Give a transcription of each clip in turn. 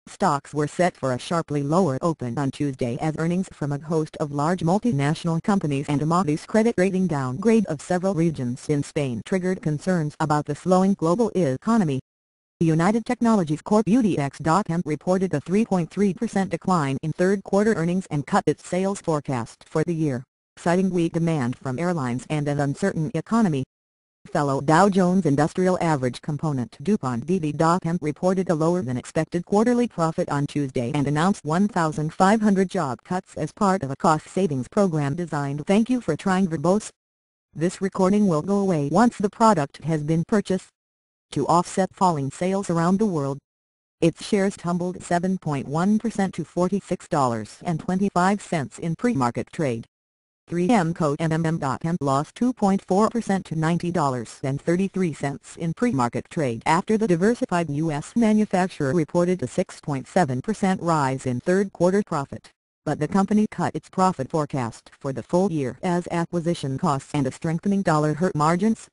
Stocks were set for a sharply lower open on Tuesday as earnings from a host of large multinational companies and a Moody's credit rating downgrade of several regions in Spain triggered concerns about the slowing global economy. United Technologies Corp UDX.M reported a 3.3% decline in third-quarter earnings and cut its sales forecast for the year, citing weak demand from airlines and an uncertain economy. Fellow Dow Jones Industrial Average component DuPont DB.M reported a lower-than-expected quarterly profit on Tuesday and announced 1,500 job cuts as part of a cost-savings program designed. Thank you for trying verbose. This recording will go away once the product has been purchased. To offset falling sales around the world, its shares tumbled 7.1% to $46.25 in pre-market trade. 3M Co. MMM.M lost 2.4% to $90.33 in pre-market trade after the diversified U.S. manufacturer reported a 6.7% rise in third-quarter profit, but the company cut its profit forecast for the full year as acquisition costs and a strengthening dollar hurt margins.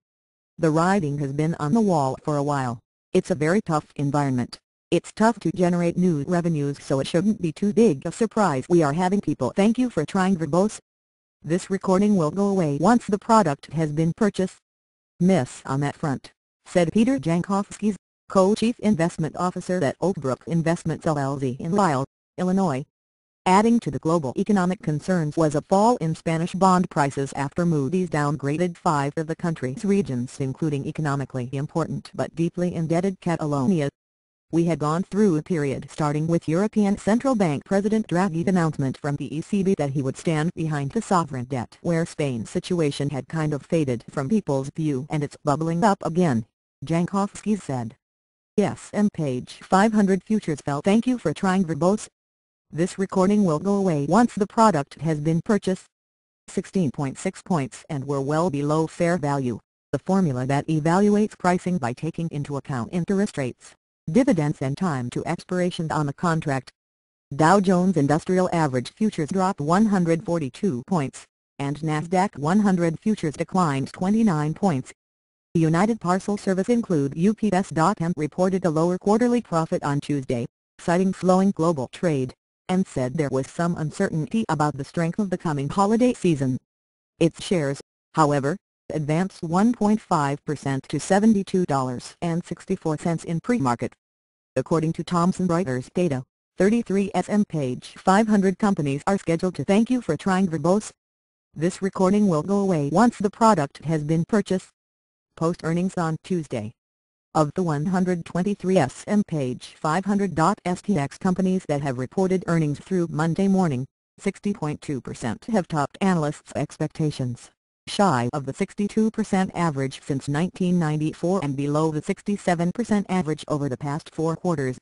The writing has been on the wall for a while. It's a very tough environment. It's tough to generate new revenues, so it shouldn't be too big a surprise we are having people. Thank you for trying verbose. This recording will go away once the product has been purchased. Miss on that front, said Peter Jankowski, co-chief investment officer at Oakbrook Investments LLC in Lisle, Illinois. Adding to the global economic concerns was a fall in Spanish bond prices after Moody's downgraded 5 of the country's regions, including economically important but deeply indebted Catalonia. We had gone through a period starting with European Central Bank President Draghi's announcement from the ECB that he would stand behind the sovereign debt, where Spain's situation had kind of faded from people's view and it's bubbling up again, Jankowski said. S&P page 500 futures fell. Thank you for trying verbose. This recording will go away once the product has been purchased. 16.6 points and were well below fair value, the formula that evaluates pricing by taking into account interest rates, dividends and time to expiration on the contract. Dow Jones Industrial Average futures dropped 142 points, and Nasdaq 100 futures declined 29 points. United Parcel Service include UPS.M reported a lower quarterly profit on Tuesday, citing slowing global trade, and said there was some uncertainty about the strength of the coming holiday season. Its shares, however, advanced 1.5% to $72.64 in pre-market. According to Thomson Reuters data, 33 S&P page 500 companies are scheduled to thank you for trying verbose. This recording will go away once the product has been purchased. Post earnings on Tuesday. Of the 123 S&P page 500 STX companies that have reported earnings through Monday morning, 60.2% have topped analysts' expectations, shy of the 62% average since 1994 and below the 67% average over the past 4 quarters.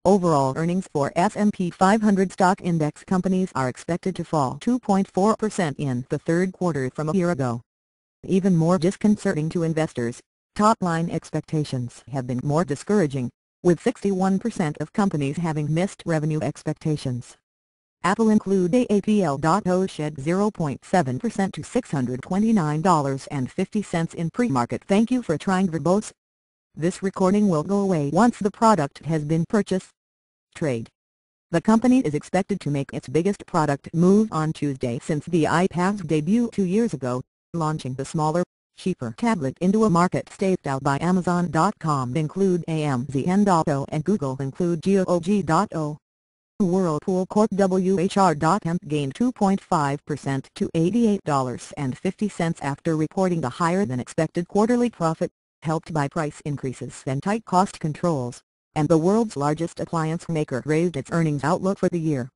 Overall earnings for S&P 500 stock index companies are expected to fall 2.4% in the third quarter from a year ago. Even more disconcerting to investors, top-line expectations have been more discouraging, with 61% of companies having missed revenue expectations. Apple include AAPL.O shed 0.7% to $629.50 in pre-market. Thank you for trying verbose. This recording will go away once the product has been purchased. Trade. The company is expected to make its biggest product move on Tuesday since the iPad's debut 2 years ago, launching the smaller, cheaper tablet into a market staked out by Amazon.com include AMZN.O and Google include GOG.O. Whirlpool Corp WHR.M gained 2.5% to $88.50 after reporting a higher-than-expected quarterly profit, helped by price increases and tight cost controls, and the world's largest appliance maker raised its earnings outlook for the year.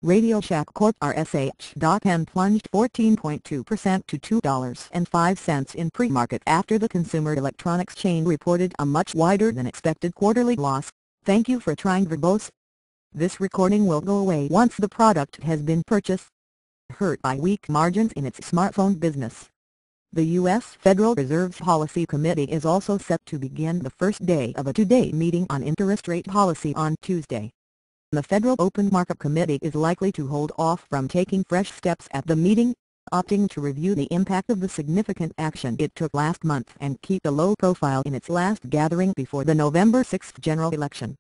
Radio Shack Corp RSH.M plunged 14.2% to $2.05 in pre-market after the consumer electronics chain reported a much wider-than-expected quarterly loss. Thank you for trying verbose. This recording will go away once the product has been purchased. Hurt by weak margins in its smartphone business. The U.S. Federal Reserve's Policy Committee is also set to begin the first day of a 2-day meeting on interest rate policy on Tuesday. The Federal Open Market Committee is likely to hold off from taking fresh steps at the meeting, opting to review the impact of the significant action it took last month and keep a low profile in its last gathering before the November 6 general election.